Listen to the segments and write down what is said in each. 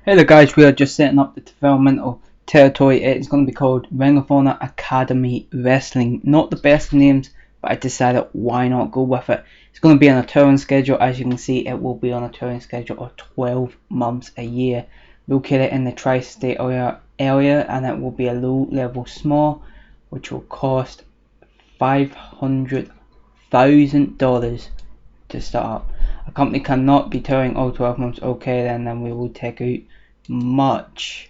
Hello guys, we are just setting up the developmental territory. It's going to be called Ring of Honor Academy Wrestling. Not the best names, but I decided why not go with it. It's going to be on a touring schedule. As you can see, it will be on a touring schedule of 12 months a year. Located in the tri-state area, and it will be a low level small, which will cost $500,000 to start up. A company cannot be touring all 12 months. Okay, then we will take out much.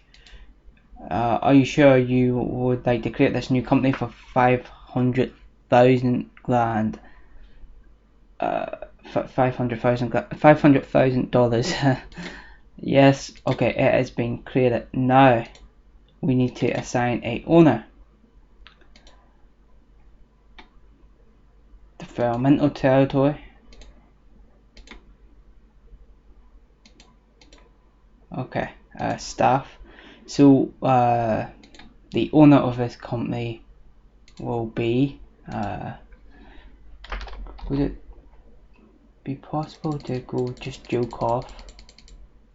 Are you sure you would like to create this new company for 500,000 grand? $500,000. Yes. Okay, it is being created now. We need to assign a owner. Developmental territory. Okay, staff. So the owner of this company will be. Would it be possible to go just joke off?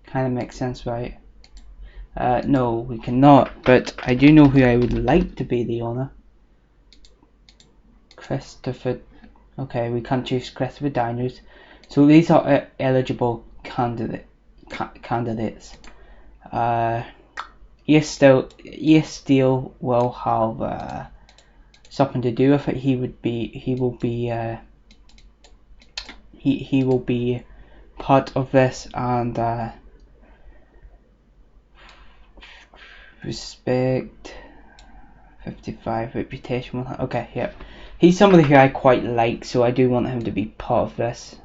Kind of makes sense, right? No, we cannot. But I do know who I would like to be the owner. Christopher. Okay, we can't choose Christopher Daniels. So these are eligible candidates. Yes, Steele will have something to do with it. He will be part of this, and respect 55 reputation. Okay, yeah, he's somebody who I quite like, so I do want him to be part of this.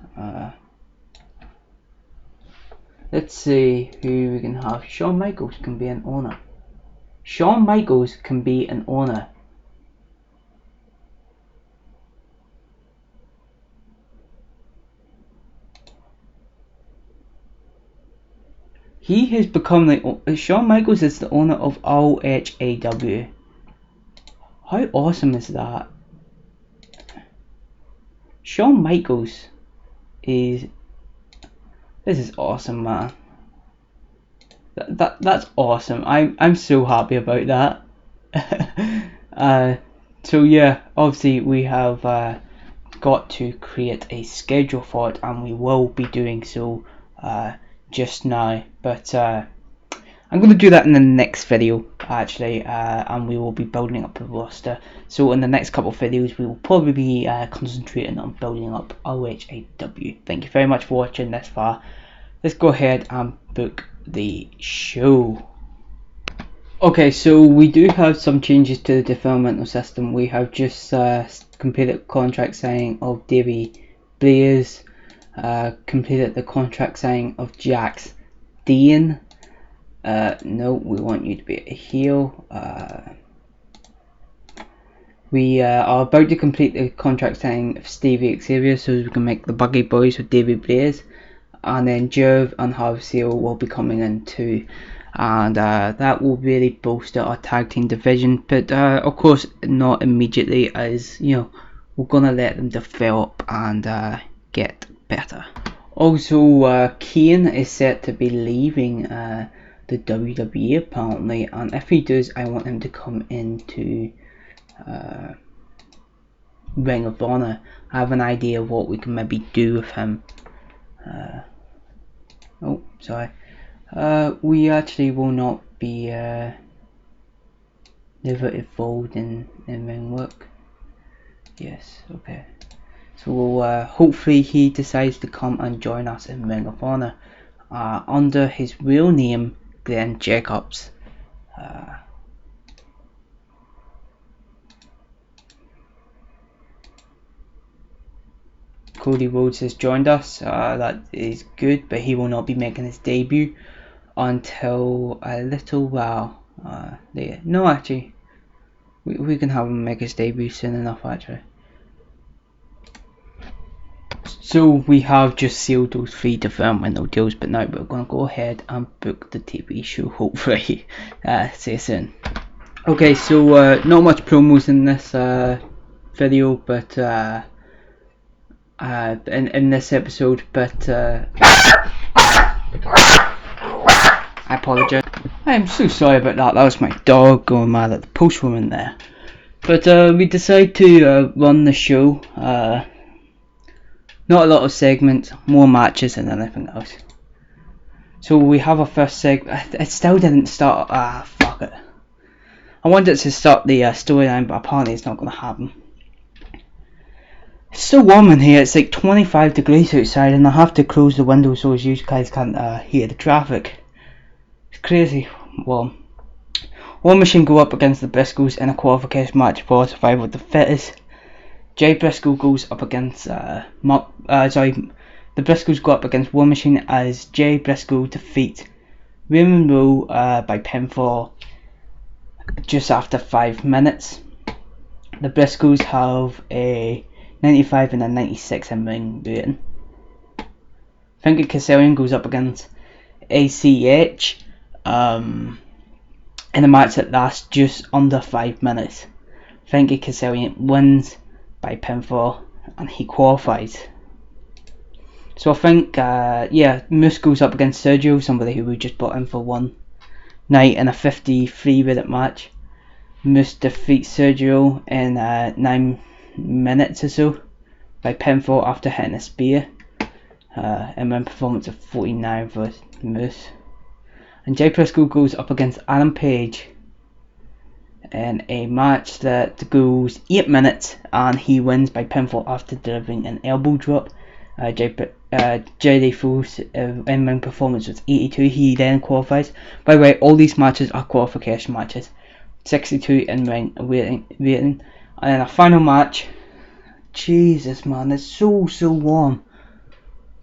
Let's see who we can have. Shawn Michaels can be an owner. Shawn Michaels can be an owner. He has become Shawn Michaels is the owner of ROH. How awesome is that? Shawn Michaels is. This is awesome, man. That's awesome. I'm so happy about that. So yeah, obviously we have got to create a schedule for it, and we will be doing so just now. But I'm going to do that in the next video actually, and we will be building up the roster. So in the next couple of videos we will probably be concentrating on building up ROH. Thank you very much for watching this far. Let's go ahead and book the show. Okay, so we do have some changes to the developmental system. We have just completed contract signing of Davey Blaze, completed the contract signing of Jax Dean. No, we want you to be a heel. We are about to complete the contract signing of Stevie Xavier, so we can make the Buggy Boys with Davey Blaze, and then Jerv and Harvey will be coming in too, and that will really bolster our tag team division, but of course not immediately, as you know, we're gonna let them develop and get better. Also, Kane is set to be leaving the WWE apparently, and if he does, I want him to come into Ring of Honor. I have an idea of what we can maybe do with him. Oh, sorry. We actually will not be never involved in ring work. Yes, okay. So hopefully he decides to come and join us in Ring of Honor under his real name, Glenn Jacobs. Cody Rhodes has joined us. That is good, but he will not be making his debut until a little while later. No, actually, we can have him make his debut soon enough, actually. So we have just sealed those 3 developmental deals, but now we're going to go ahead and book the TV show, hopefully. See you soon. Okay, so not much promos in this video, but in this episode, but I I apologise. I am so sorry about that. That was my dog going mad at the postwoman there. But we decided to run the show. Not a lot of segments, more matches than anything else. So we have our first segment. It still didn't start. Fuck it. I wanted to start the storyline, but apparently it's not going to happen. It's so warm in here. It's like 25 degrees outside, and I have to close the window so you guys can't hear the traffic. It's crazy warm. War Machine go up against the Briscoes in a qualification match for survival of the fittest. Jay Briscoe goes up against the Briscoes go up against War Machine as Jay Briscoe defeat Raymond Rowe by pinfall just after 5 minutes. The Briscoes have a 95 and a 96 in ring rating. Frankie Kazarian goes up against ACH in a match that lasts just under 5 minutes. Frankie Kazarian wins by pinfall and he qualifies. So I think Moose goes up against Sergio, somebody who we just brought in for one night in a 53-minute match. Moose defeats Sergio in 9 minutes or so by pinfall after hitting a spear. And then performance of 49 for Moose. And Jay Briscoe goes up against Adam Page in a match that goes 8 minutes and he wins by pinfall after delivering an elbow drop. Jay Lethal's in-ring performance was 82. He then qualifies. By the way, all these matches are qualification matches. 62 in-ring rating. And then a final match. Jesus, man, it's so warm.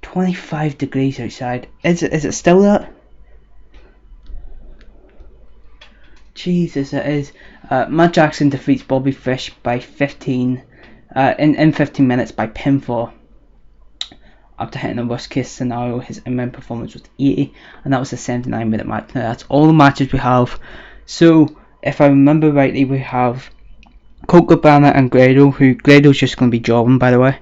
25 degrees outside. Is it still that? Jesus, it is. Matt Jackson defeats Bobby Fish by 15 in 15 minutes by pinfall. After hitting the worst case scenario, his in-ring performance was 80, and that was a 79-minute match. Now that's all the matches we have. So if I remember rightly, we have Colt Cabana and Grado, who Grado's just going to be jobbing, by the way.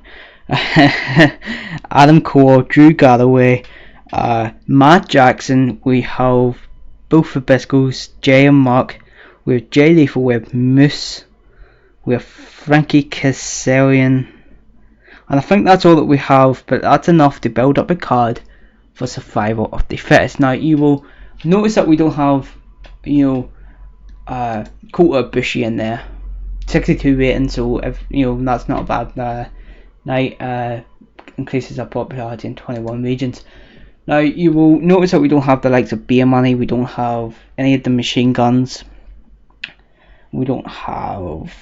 Adam Cole, Drew Galloway, Matt Jackson. We have both the Briscoes, Jay and Mark. We have Jay Lethal, we have Moose, we have Frankie Kazarian, and I think that's all that we have, but that's enough to build up a card for survival of the fittest. Now you will notice that we don't have, Kota Ibushi in there. 62 rating, so if that's not a bad night. Increases our popularity in 21 regions. Now you will notice that we don't have the likes of Beer Money, we don't have any of the machine guns, we don't have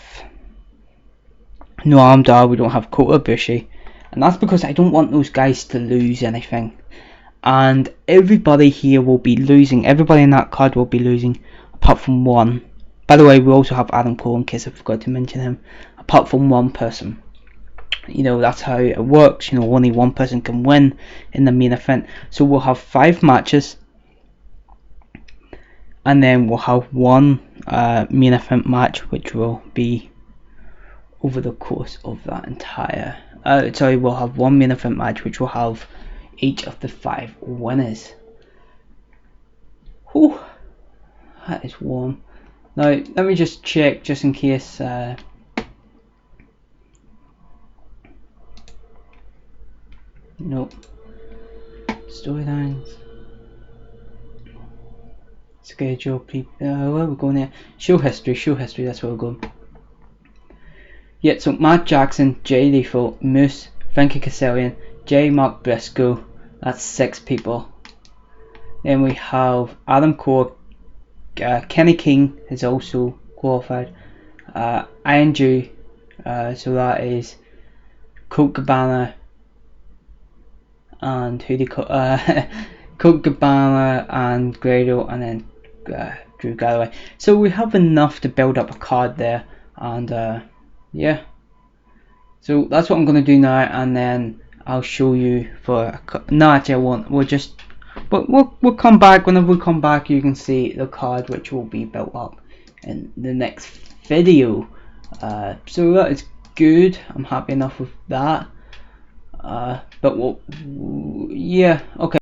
Noam Dar, we don't have Kota Ibushi, and that's because I don't want those guys to lose anything. And everybody here will be losing, everybody in that card will be losing apart from one. By the way, we also have Adam Cole, in case I forgot to mention him, apart from one person. That's how it works. Only one person can win in the main event. So we'll have 5 matches, and then we'll have one main event match, which will be over the course of that entire. We'll have one main event match, which will have each of the 5 winners. Whew, that is warm. Now let me just check, just in case. Nope. Storylines. Schedule. Where are we going here? Show history. That's where we're going. Yeah, so Matt Jackson, Jay Lethal, Moose, Frankie Kazarian, J. Mark Briscoe. That's 6 people. Then we have Adam Cole. Kenny King is also qualified. Iron Jew. So that is Colt Cabana. And who they call Colt Cabana and Grado, and then Drew Galloway. So we have enough to build up a card there, and yeah. So that's what I'm gonna do now, and then I'll show you for. No, actually I won't. We'll come back. Whenever we come back, you can see the card which will be built up in the next video. So that is good. I'm happy enough with that. But yeah, okay.